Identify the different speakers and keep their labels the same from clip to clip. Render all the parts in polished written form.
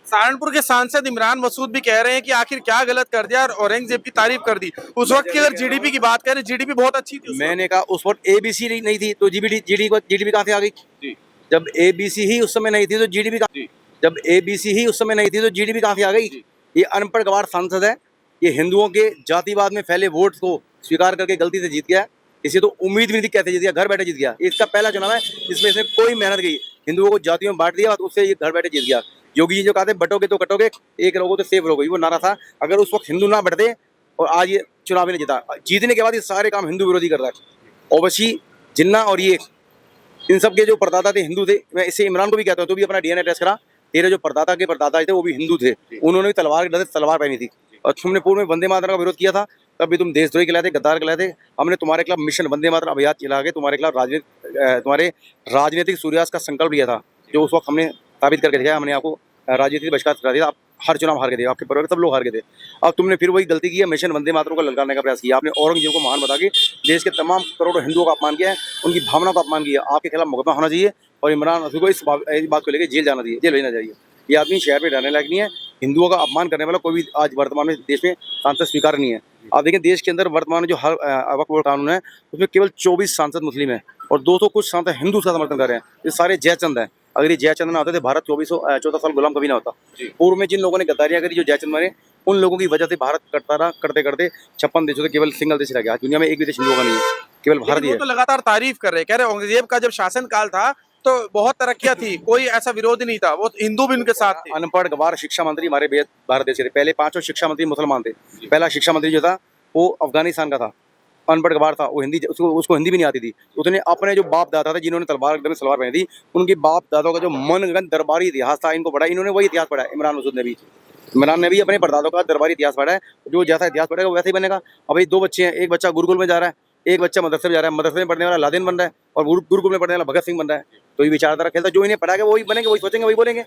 Speaker 1: सहारनपुर के सांसद इमरान मसूद भी कह रहे हैं कि आखिर क्या गलत कर दिया और औरंगजेब की तारीफ कर दी। उस वक्त की अगर जीडीपी की बात करें, जीडीपी बहुत अच्छी थी उस वक्त।
Speaker 2: मैंने कहा उस वक्त एबीसी नहीं थी तो जीडीपी कहाँ से आ गई?
Speaker 1: जी।
Speaker 2: जब एबीसी ही उस समय नहीं थी तो जीडीपी कहाँ?
Speaker 1: जी।
Speaker 2: जब एबीसी ही उस समय नहीं थी तो जीडीपी कहाँ से आ गई?
Speaker 1: जी।
Speaker 2: ये अनपढ़ गवार सांसद है। ये हिंदुओं के जातिवाद में फैले वोट को स्वीकार करके गलती से जीत गया। इसे तो उम्मीद भी नहीं थी, कैसे जीत गया? घर बैठे जीत गया। ये इसका पहला चुनाव है जिसमें इसने कोई मेहनत की, हिंदुओं को जातियों में बांट दिया और उससे ये घर बैठे जीत गया। योगी जी जो कहते बटोगे तो कटोगे, एक रहोगे तो सेफ रहोगे, वो नारा था। अगर उस वक्त हिंदू ना बढ़ते और आज ये चुनाव ही नहीं जीता, जीतने के बाद ये सारे काम हिंदू विरोधी कर रहा है। ओवैसी, जिन्ना और ये इन सब के जो परदाता थे हिंदू थे। मैं इससे इमरान को भी कहता हूँ, तो भी अपना डीएनए टेस्ट करा। तेरे जो परदाता के परदाता थे वो भी हिंदू थे, उन्होंने भी तलवार के डर से तलवार पहनी थी। और तुमने पूर्व में वंदे मातरम का विरोध किया था, तब भी तुम देशद्रोही कहलाते, गद्दार कहलाते। हमने तुम्हारे खिलाफ मिशन वंदे मातरम अभियान चला के तुम्हारे खिलाफ तुम्हारे राजनीतिक सूर्यास्त का संकल्प लिया था, जो उस वक्त हमने साबित करके दिखाया। हमने आपको राजनीतिक बहिष्कार करा दिया। आप हर चुनाव हार गए थे, आपके परिवार के सब लोग हार गए थे। अब तुमने फिर वही गलती की है, मिशन वंदे मातरम को ललकारने का प्रयास किया। आपने औरंगजेब को महान बता के देश के तमाम करोड़ों हिंदुओं का अपमान किया है, उनकी भावना का अपमान किया। आपके खिलाफ मुकदमा होना चाहिए और इमरान मसूद को इस बात को लेकर जेल जाना चाहिए, जेल भेजना चाहिए। ये आदमी शहर में रहने लायक नहीं है। हिंदुओं का अपमान करने वाला कोई भी आज वर्तमान में देश में सांसद स्वीकार नहीं है। आप देखें देश के अंदर वर्तमान में जो हर वक्फ बोर्ड कानून है उसमें केवल 24 सांसद मुस्लिम हैं और 200 कुछ सांसद हिंदू उसका समर्थन कर रहे हैं। ये सारे जयचंद हैं। अगर ये जयचंद ना होते तो भारत 14 साल गुलाम कभी ना होता। पूर्व में जिन लोगों ने गद्दारियां करी, जो जयचंद मारे, उन लोगों की वजह से भारत करता रहा, करते करते 56 देशों से केवल सिंगल देश रह गया। दुनिया में एक भी देश हिंदुओं का नहीं है, केवल भारत ही
Speaker 1: वो
Speaker 2: है।
Speaker 1: तो लगातार तारीफ कर रहे हैं, कह रहे औरंगजेब का जब शासन काल था तो बहुत तरक्कियां थी, कोई ऐसा विरोध नहीं था, वो हिंदू भी उनके साथ थे।
Speaker 2: अनपढ़ गवार शिक्षा मंत्री हमारे भारत देश के थे। पहले 5 शिक्षा मंत्री मुसलमान थे। पहला शिक्षा मंत्री जो था वो अफगानिस्तान का था, अनपढ़ गवार था। वो हिंदी उसको हिंदी भी नहीं आती थी। उसने अपने जो बाप दादा थे जिन्होंने सलवार पहनी थी, उनके बाप दादाओं का जो मनगढ़ंत दरबारी इतिहास था, इनको पढ़ा। इन्होंने वही इतिहास पढ़ा है। इमरान मसूद ने भी, इमरान ने भी अपने परदादों का दरबारी इतिहास पढ़ा है। जो जैसा इतिहास पढ़ेगा वो वैसे ही बनेगा। अब ये 2 बच्चे हैं, एक बच्चा गुरुकुल में जा रहा है, एक बच्चा मदरसे में जा रहा है। मदरसे में पढ़ने वाला लादेन बन रहा है और गुरुकुल में पढ़ने वाला भगत सिंह बन रहा है। तो ये विचारधारा खेलता है। जो इन्हें पढ़ाएगा वही बनेंगे, वही सोचेंगे, वही बोलेंगे।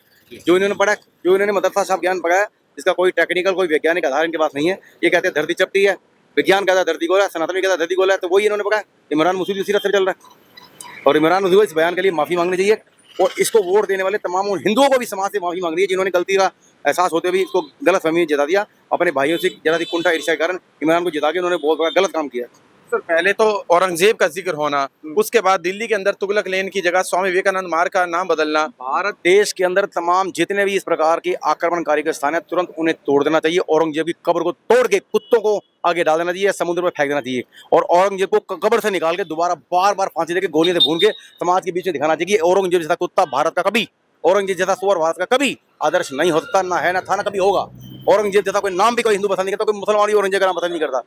Speaker 2: जो इन्होंने पढ़ा, जो इन्होंने मदरसा साहब ज्ञान पढ़ाया, जिसका कोई टेक्निकल कोई वैज्ञानिक आधार इनके पास नहीं है। ये कहते हैं धरती चपटी है, विज्ञान कहता है धरती गोला है, सनातन भी कहता है धरती गोला है। तो वही इन्होंने पढ़ा। इमरान मसूद उसी रास्ते चल रहा है और इमरान मसूद इस बयान के लिए माफी मांगनी चाहिए और इसको वोट देने वाले तमाम उन हिंदुओं को भी समाज से माफी मांगनी है जिन्होंने गलती का एहसास होते हुए इसको गलत फहमी में जिता दिया। अपने भाइयों से जरा सी कुंठा ईर्ष्या के कारण इमरान को जिता के उन्होंने बहुत बड़ा गलत काम किया।
Speaker 1: सर, पहले तो औरंगजेब का जिक्र होना, उसके बाद दिल्ली के अंदर तुगलक लेन की जगह स्वामी विवेकानंद मार्ग का नाम बदलना।
Speaker 2: भारत देश के अंदर तमाम जितने भी इस प्रकार के आक्रमणकारी के स्थान है, तुरंत उन्हें तोड़ देना चाहिए। औरंगजेब की कब्र को तोड़ के कुत्तों को आगे डाल देना चाहिए, समुद्र में फेंक देना चाहिए और औरंगजेब को कब्र से निकाल के दोबारा बार बार फांसी देके गोलियों से भून के समाज के बीच में दिखाना चाहिए कि औरंगजेब जैसा कुत्ता भारत का कभी, औरंगजेब जैसा सुअर भारत का कभी आदर्श नहीं हो सकता, ना है, ना था, ना कभी होगा। औरंगजेब जैसा कोई नाम भी कोई हिंदू पसंद नहीं करता, कोई मुसलमान भी औरंगजेब का नाम पसंद नहीं करता।